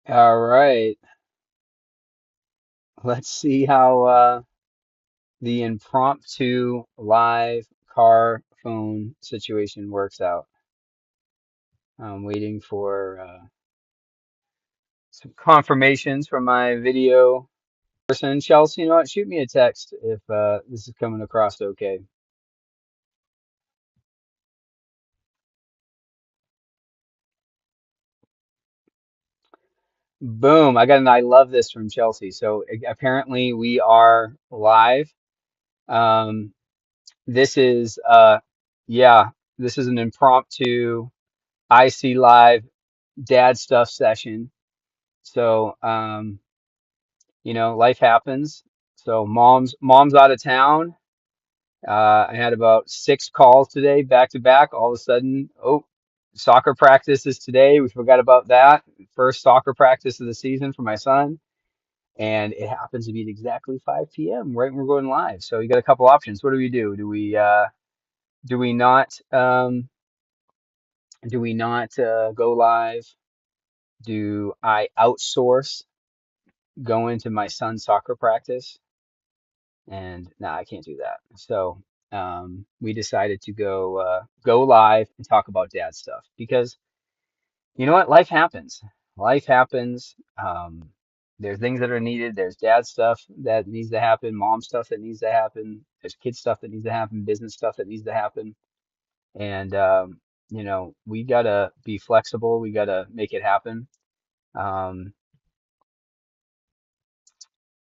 All right, let's see how the impromptu live car phone situation works out. I'm waiting for some confirmations from my video person. Chelsea, you know what? Shoot me a text if this is coming across okay. Boom! I love this from Chelsea. So apparently we are live. Um, this is yeah, this is an impromptu IC live dad stuff session. So, life happens. So mom's out of town. I had about six calls today, back to back. All of a sudden, oh, soccer practice is today. We forgot about that. First soccer practice of the season for my son. And it happens to be at exactly 5 p.m. right when we're going live. So you got a couple options. What do we do? Do we not go live? Do I outsource going to my son's soccer practice? And no, I can't do that. So we decided to go live and talk about dad stuff because you know what? Life happens. Life happens. There's things that are needed. There's dad stuff that needs to happen, mom stuff that needs to happen. There's kid stuff that needs to happen, business stuff that needs to happen. And we gotta be flexible. We gotta make it happen. Um,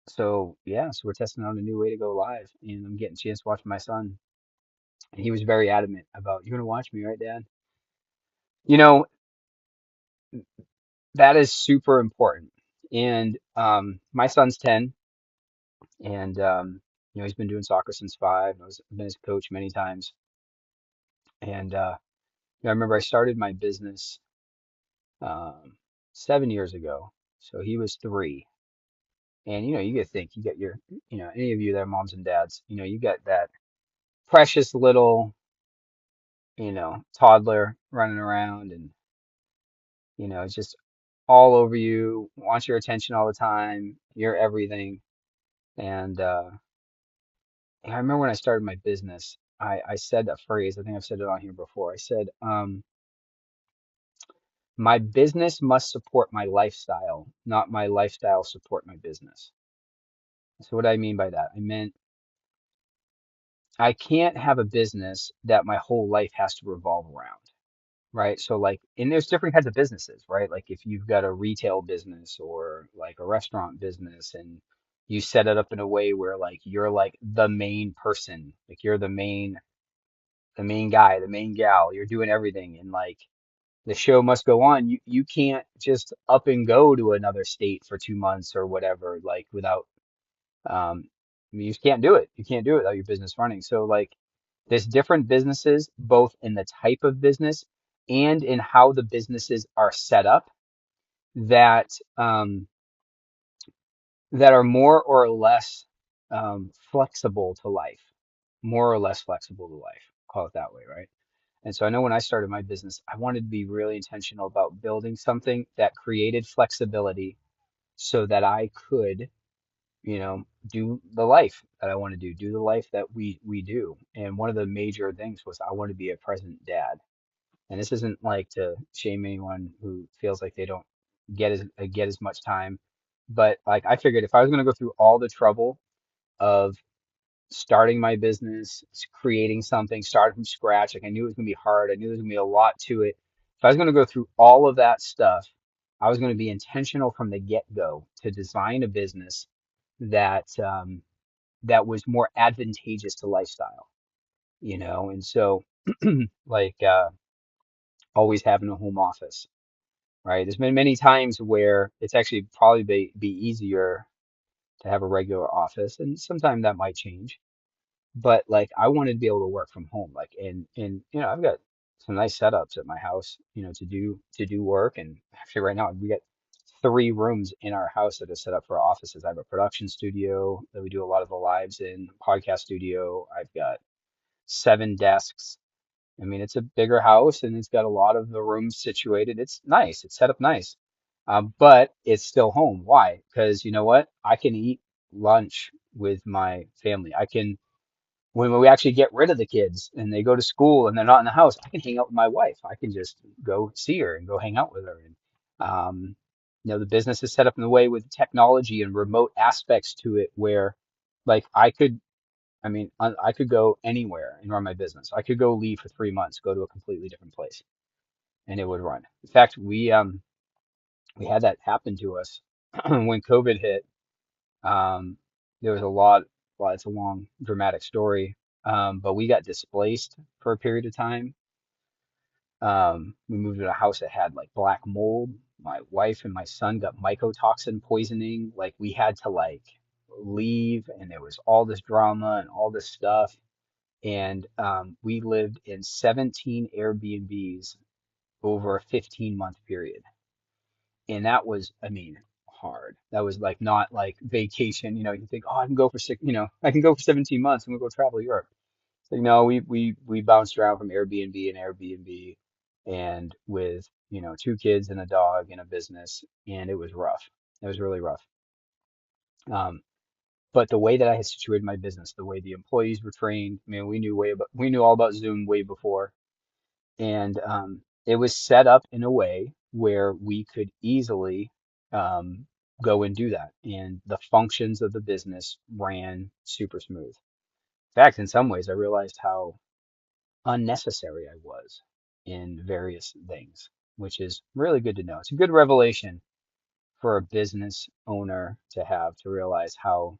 so yeah, so we're testing out a new way to go live, and I'm getting a chance to watch my son. And he was very adamant about, you're gonna watch me, right, Dad? You know, that is super important. And my son's 10, and he's been doing soccer since 5. I've been his coach many times. And I remember I started my business um 7 years ago. So he was 3. And you get to think, you get your, any of you that are moms and dads, you got that precious little, toddler running around and it's just all over you, wants your attention all the time, you're everything. And I remember when I started my business, I said that phrase, I think I've said it on here before. I said, my business must support my lifestyle, not my lifestyle support my business. So what do I mean by that? I meant I can't have a business that my whole life has to revolve around. Right. So like, and there's different kinds of businesses, right? Like if you've got a retail business or like a restaurant business and you set it up in a way where like you're like the main person, like you're the main guy, the main gal, you're doing everything and like the show must go on. You can't just up and go to another state for 2 months or whatever, like without you just can't do it. You can't do it without your business running. So like there's different businesses, both in the type of business and in how the businesses are set up that that are more or less flexible to life, more or less flexible to life. Call it that way, right? And so I know when I started my business, I wanted to be really intentional about building something that created flexibility so that I could do the life that I want to do the life that we do. And one of the major things was I want to be a present dad. And this isn't like to shame anyone who feels like they don't get as much time, but like I figured if I was going to go through all the trouble of starting my business, creating something, starting from scratch, like I knew it was going to be hard, I knew there was going to be a lot to it. If I was going to go through all of that stuff, I was going to be intentional from the get-go to design a business that that was more advantageous to lifestyle, and so like always having a home office, right? There's been many times where it's actually probably be easier to have a regular office, and sometime that might change. But like I wanted to be able to work from home, like and I've got some nice setups at my house, to do work. And actually right now we got 3 rooms in our house that are set up for offices. I have a production studio that we do a lot of the lives in, podcast studio. I've got 7 desks. I mean, it's a bigger house and it's got a lot of the rooms situated. It's nice. It's set up nice. But it's still home. Why? Because you know what? I can eat lunch with my family. I can, when we actually get rid of the kids and they go to school and they're not in the house, I can hang out with my wife. I can just go see her and go hang out with her. And the business is set up in a way with technology and remote aspects to it where, like, I could go anywhere and run my business. I could go leave for 3 months, go to a completely different place, and it would run. In fact, we had that happen to us when COVID hit. Um, there was a lot. Well, it's a long, dramatic story, but we got displaced for a period of time. We moved to a house that had like black mold. My wife and my son got mycotoxin poisoning. Like we had to like leave, and there was all this drama and all this stuff. And we lived in 17 Airbnbs over a 15-month period. And that was, I mean, hard. That was like not like vacation. You think, oh, I can go for six, I can go for 17 months and we'll go travel Europe. So, we bounced around from Airbnb and Airbnb, and with, two kids and a dog and a business, and it was rough. It was really rough. Um, but the way that I had situated my business, the way the employees were trained, I mean, we knew all about Zoom way before, and it was set up in a way where we could easily um, go and do that, and the functions of the business ran super smooth. In fact, in some ways, I realized how unnecessary I was in various things, which is really good to know. It's a good revelation for a business owner to have, to realize how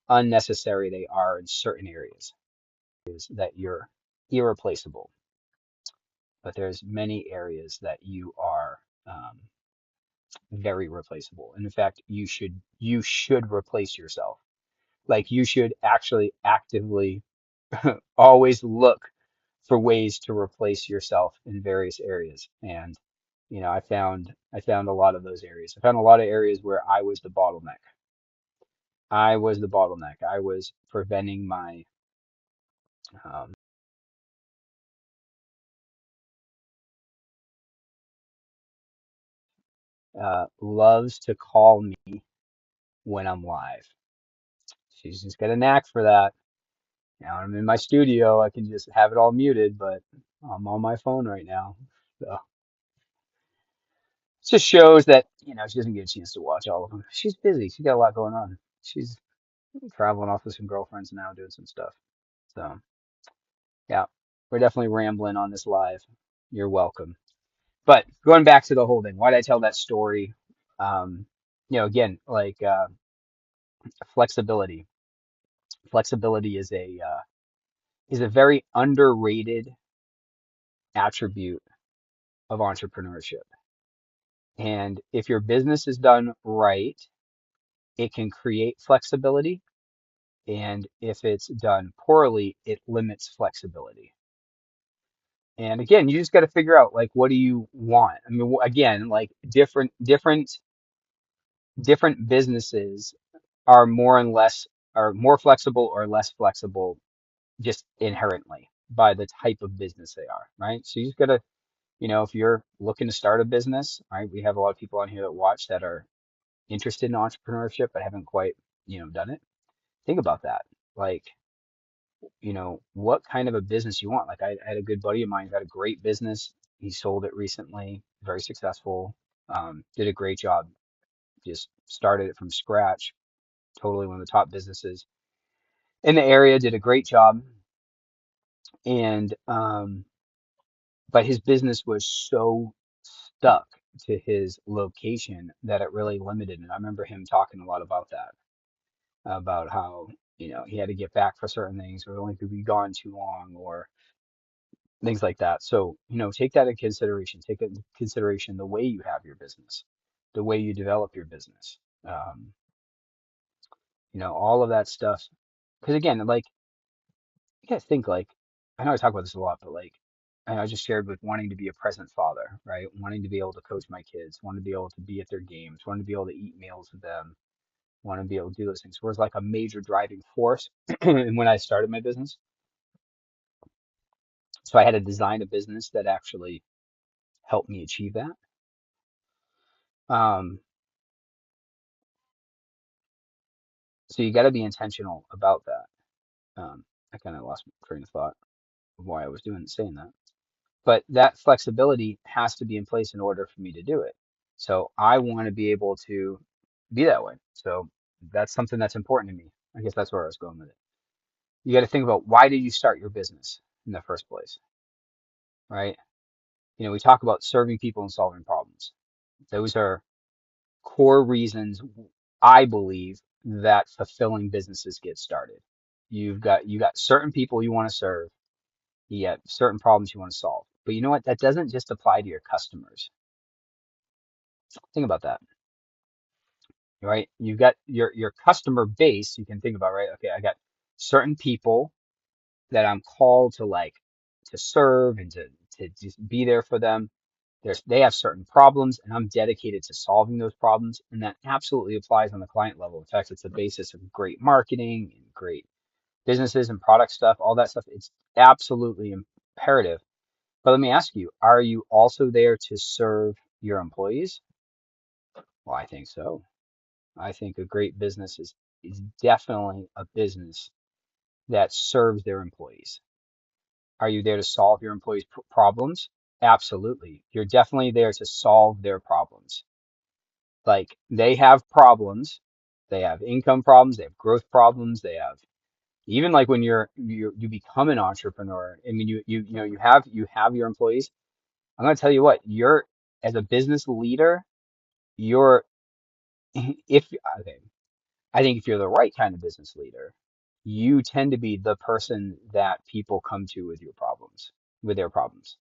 unnecessary they are in certain areas, is that you're irreplaceable, but there's many areas that you are very replaceable. And in fact, you should replace yourself. Like you should actually actively always look for ways to replace yourself in various areas. And I found a lot of those areas. I found a lot of areas where I was the bottleneck. I was the bottleneck. I was preventing my um, loves to call me when I'm live. She's just got a knack for that. Now I'm in my studio, I can just have it all muted, but I'm on my phone right now. So it just shows that, she doesn't get a chance to watch all of them. She's busy. She's got a lot going on. She's traveling off with some girlfriends now, doing some stuff. So yeah, we're definitely rambling on this live. You're welcome. But going back to the whole thing, why did I tell that story? Again, like flexibility. Flexibility is a very underrated attribute of entrepreneurship. And if your business is done right, it can create flexibility. And if it's done poorly, it limits flexibility. And again, you just got to figure out like what do you want? I mean, again, like different businesses are more flexible or less flexible just inherently by the type of business they are, right? So you just got to, if you're looking to start a business, right? We have a lot of people on here that watch that are interested in entrepreneurship but haven't quite, done it. Think about that. Like, what kind of a business you want. Like I had a good buddy of mine who had a great business. He sold it recently, very successful. Did a great job. Just started it from scratch. Totally one of the top businesses in the area. Did a great job, and but his business was so stuck to his location that it really limited. And I remember him talking a lot about that, about how he had to get back for certain things, or only could be gone too long, or things like that. So, take that in consideration. Take into consideration the way you have your business, the way you develop your business, um, all of that stuff. Because again, like, you gotta think like, I know I talk about this a lot, but like, I just shared with wanting to be a present father, right? Wanting to be able to coach my kids, wanting to be able to be at their games, wanting to be able to eat meals with them, want to be able to do those things. Was like a major driving force. And when I started my business, so I had to design a business that actually helped me achieve that. Um, so you got to be intentional about that. I kind of lost my train of thought of why I was saying that. But that flexibility has to be in place in order for me to do it. So I want to be able to be that way. So that's something that's important to me. I guess that's where I was going with it. You got to think about, why did you start your business in the first place, right? We talk about serving people and solving problems. Those are core reasons I believe that fulfilling businesses get started. You got certain people you want to serve, you got certain problems you want to solve. But you know what? That doesn't just apply to your customers. Think about that, right? You've got your customer base you can think about, right? Okay, I got certain people that I'm called to, like, to serve and to just be there for them. They have certain problems, and I'm dedicated to solving those problems. And that absolutely applies on the client level. In fact, it's the basis of great marketing and great businesses and product stuff, all that stuff. It's absolutely imperative. But let me ask you, are you also there to serve your employees? Well, I think so. I think a great business is definitely a business that serves their employees. Are you there to solve your employees' problems? Absolutely. You're definitely there to solve their problems. Like, they have problems. They have income problems. They have growth problems. They have, even like when you become an entrepreneur. I mean, you have your employees. I'm going to tell you what, you're, as a business leader, you're if okay, I think if you're the right kind of business leader, you tend to be the person that people come to with their problems.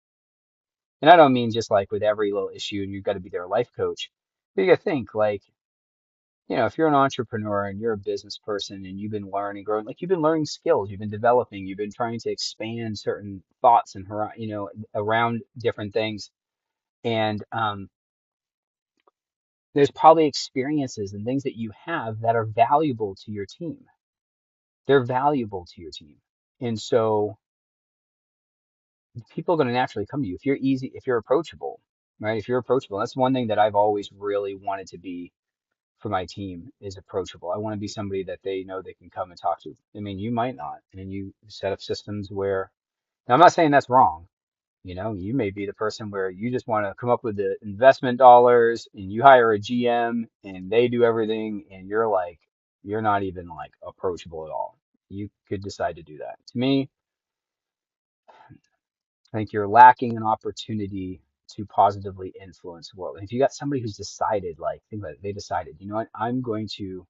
And I don't mean just like with every little issue and you've got to be their life coach. But you got to think, like, if you're an entrepreneur and you're a business person and you've been learning, growing, like, you've been learning skills, you've been developing, you've been trying to expand certain thoughts and around different things. And there's probably experiences and things that you have that are valuable to your team. They're valuable to your team. And so people are going to naturally come to you if you're easy, if you're approachable, right? If you're approachable, that's one thing that I've always really wanted to be for my team, is approachable. I want to be somebody that they know they can come and talk to. I mean, you might not, and you set up systems where, now I'm not saying that's wrong. You may be the person where you just want to come up with the investment dollars and you hire a GM and they do everything, and you're not even like approachable at all. You could decide to do that. To me, I think you're lacking an opportunity to positively influence the world. And if you got somebody who's decided, like, think about it, they decided, you know what, I'm going to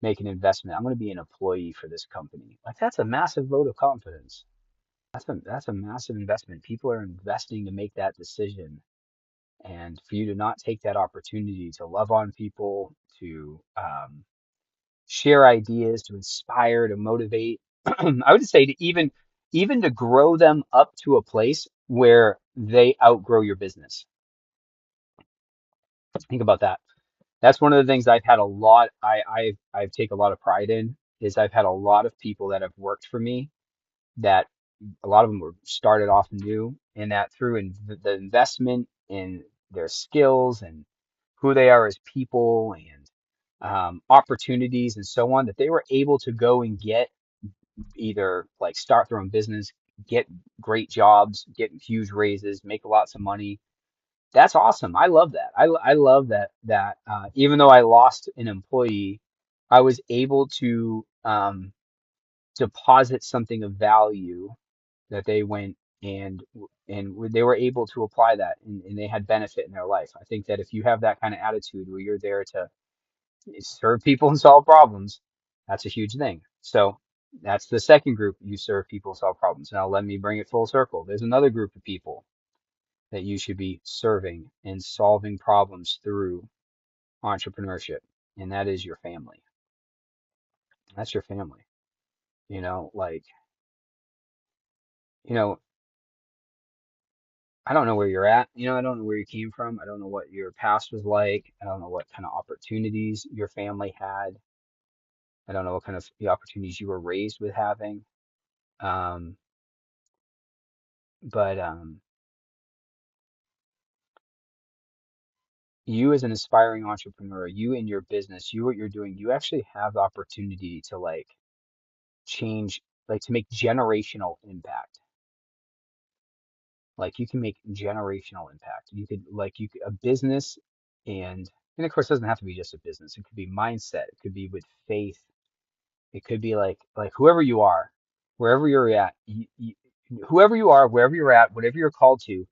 make an investment. I'm going to be an employee for this company. Like, that's a massive vote of confidence. That's a massive investment. People are investing to make that decision. And for you to not take that opportunity to love on people, to share ideas, to inspire, to motivate. I would say to even to grow them up to a place where they outgrow your business. Think about that. That's one of the things I've had a lot. I've take a lot of pride in, is I've had a lot of people that have worked for me, that a lot of them were started off new, and that through the investment in their skills and who they are as people, and opportunities and so on, that they were able to go and get, either like start their own business, get great jobs, get huge raises, make lots of money. That's awesome. I love that. I love that even though I lost an employee, I was able to deposit something of value, that they went and they were able to apply that, and they had benefit in their life. I think that if you have that kind of attitude where you're there to serve people and solve problems, that's a huge thing. So that's the second group. You serve people, solve problems. Now let me bring it full circle. There's another group of people that you should be serving and solving problems through entrepreneurship, and that is your family. That's your family. Like, you know, I don't know where you're at. I don't know where you came from. I don't know what your past was like. I don't know what kind of opportunities your family had. I don't know what kind of the opportunities you were raised with having. Um, but you as an aspiring entrepreneur, you in your business, you what you're doing, you actually have the opportunity to like change, like to make generational impact. Like you can make generational impact. You could like you could, a business and of course it doesn't have to be just a business. It could be mindset. It could be with faith. It could be like whoever you are, wherever you're at, whoever you are, wherever you're at, whatever you're called to,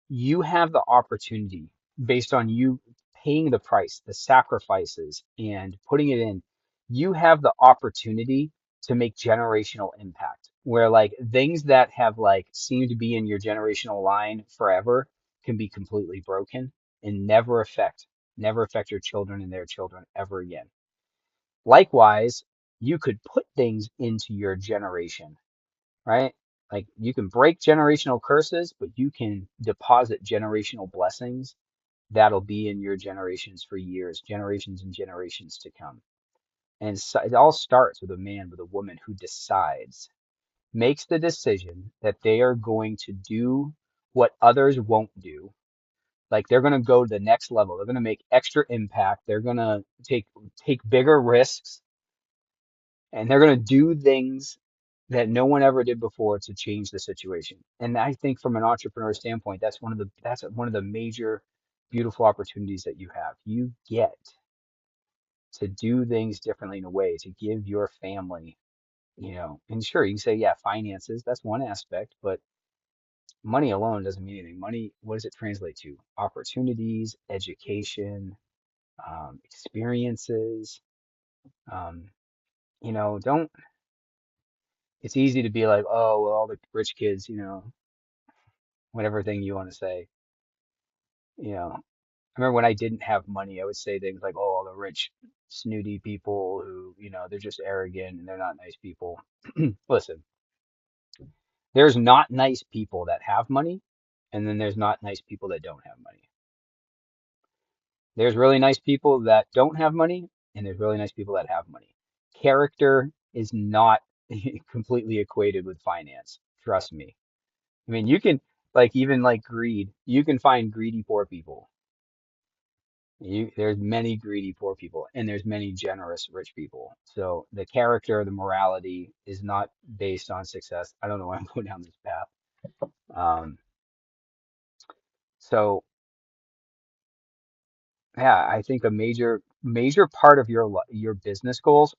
you have the opportunity based on you paying the price, the sacrifices, and putting it in. You have the opportunity to make generational impact. Where like things that have like seemed to be in your generational line forever can be completely broken and never affect your children and their children ever again. Likewise, you could put things into your generation, right? Like you can break generational curses, but you can deposit generational blessings that'll be in your generations for years, generations and generations to come. And so it all starts with a man, with a woman who decides, makes the decision that they are going to do what others won't do. Like they're going to go to the next level. They're going to make extra impact. They're going to take bigger risks and they're going to do things that no one ever did before to change the situation. And I think from an entrepreneur standpoint, that's one of the major beautiful opportunities that you have. You get to do things differently in a way to give your family, and sure, you can say, yeah, finances, that's one aspect, but money alone doesn't mean anything. Money, what does it translate to? Opportunities, education, experiences. Um, don't it's easy to be like, oh, well, all the rich kids, whatever thing you want to say, I remember when I didn't have money, I would say things like, oh, all the rich, snooty people who, they're just arrogant and they're not nice people. Listen, there's not nice people that have money, and then there's not nice people that don't have money. There's really nice people that don't have money, and there's really nice people that have money. Character is not completely equated with finance. Trust me. I mean, you can like even like greed. You can find greedy poor people. There's many greedy poor people, and there's many generous rich people. So the character, the morality is not based on success. I don't know why I'm going down this path. Um, so yeah, I think a major part of your business goals,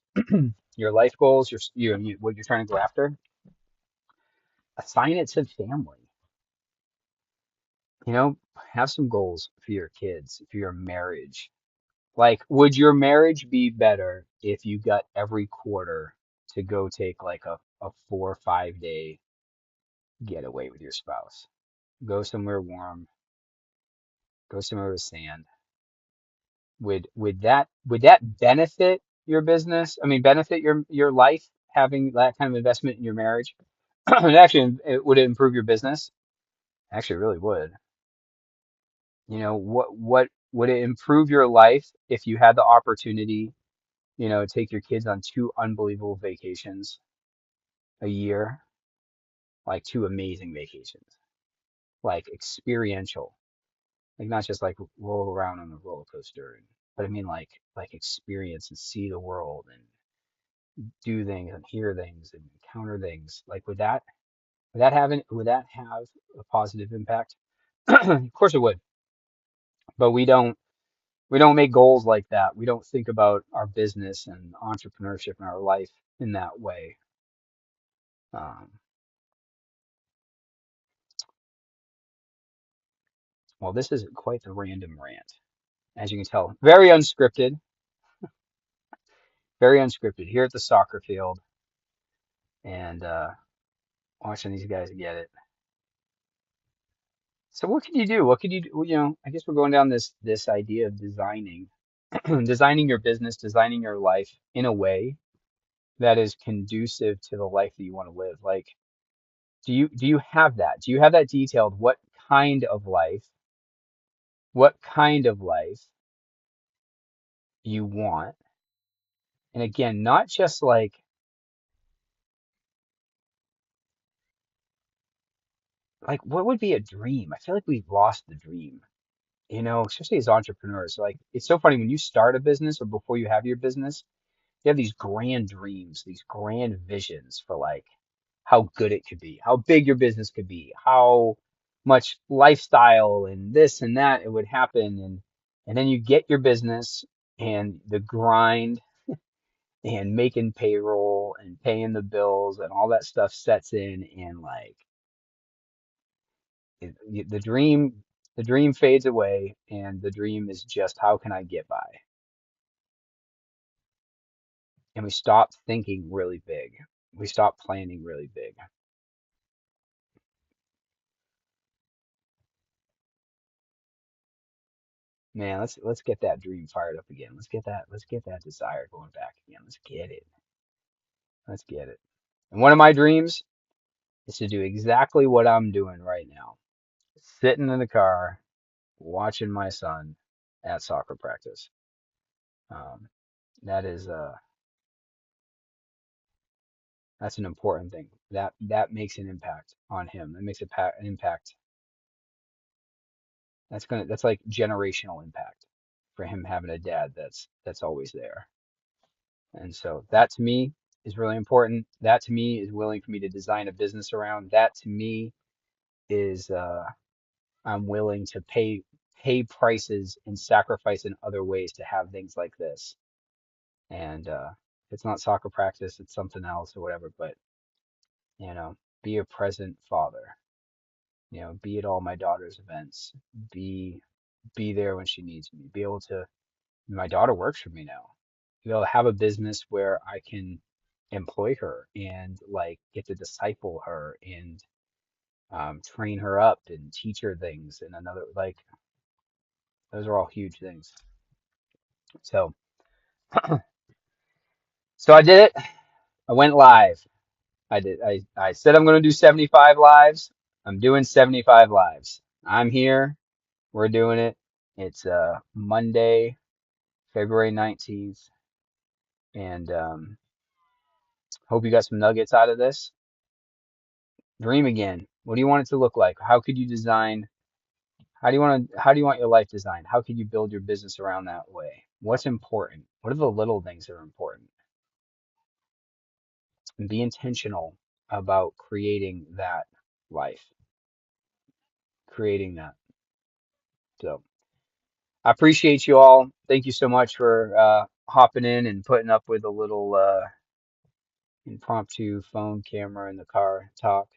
your life goals, what you're trying to go after, assign it to family. You know, have some goals for your kids, for your marriage. Like, would your marriage be better if you got every quarter to go take like a 4 or 5 day getaway with your spouse? Go somewhere warm, go somewhere with sand. Would that benefit your business? I mean, benefit your life having that kind of investment in your marriage? Would it improve your business? Actually, it really would. What would it improve your life if you had the opportunity, take your kids on two unbelievable vacations a year, like two amazing vacations, like experiential, like not just like roll around on a roller coaster, but I mean like experience and see the world and do things and hear things and encounter things. Like would that have a positive impact? Of course it would, but we don't make goals like that. We don't think about our business and entrepreneurship and our life in that way. Um, well, this is quite the random rant, as you can tell. Very unscripted here at the soccer field and watching these guys get it. So what can you do? What could you do? I guess we're going down this idea of designing, designing your business, designing your life in a way that is conducive to the life that you want to live. Like, do you have that? Do you have that detailed? Kind of life, what kind of life you want? And again, not just like what would be a dream? I feel like we've lost the dream. especially as entrepreneurs, like it's so funny when you start a business or before you have your business, you have these grand dreams, these grand visions for like how good it could be, how big your business could be, how much lifestyle and this and that it would happen, and then you get your business and the grind and making payroll and paying the bills and all that stuff sets in, and like the dream fades away, and the dream is just how can I get by, and we stop thinking really big, we stop planning really big. Man, let's get that dream fired up again. Let's get that desire going back again. Let's get it. And one of my dreams is to do exactly what I'm doing right now, sitting in the car watching my son at soccer practice. um, that is that's an important thing. That makes an impact on him. That makes an impact. That's like generational impact for him having a dad that's always there. And so that to me is really important. That to me is willing for me to design a business around. That to me is I'm willing to pay prices and sacrifice in other ways to have things like this. And if it's not soccer practice, it's something else or whatever. But be a present father. Be at all my daughter's events. Be be there when she needs me. Be able to. My daughter works for me now. Be able to have a business where I can employ her and like get to disciple her and train her up and teach her things. And another like those are all huge things. So so I did it. I went live. I did. I said I'm going to do 75 lives. I'm doing 75 lives. I'm here. We're doing it. It's Monday, February 19th, and hope you got some nuggets out of this. Dream again. What do you want it to look like? How could you design? How do you want your life designed? How could you build your business around that way? What's important? What are the little things that are important? And be intentional about creating that life, creating that. So I appreciate you all. Thank you so much for hopping in and putting up with a little impromptu phone camera in the car talk.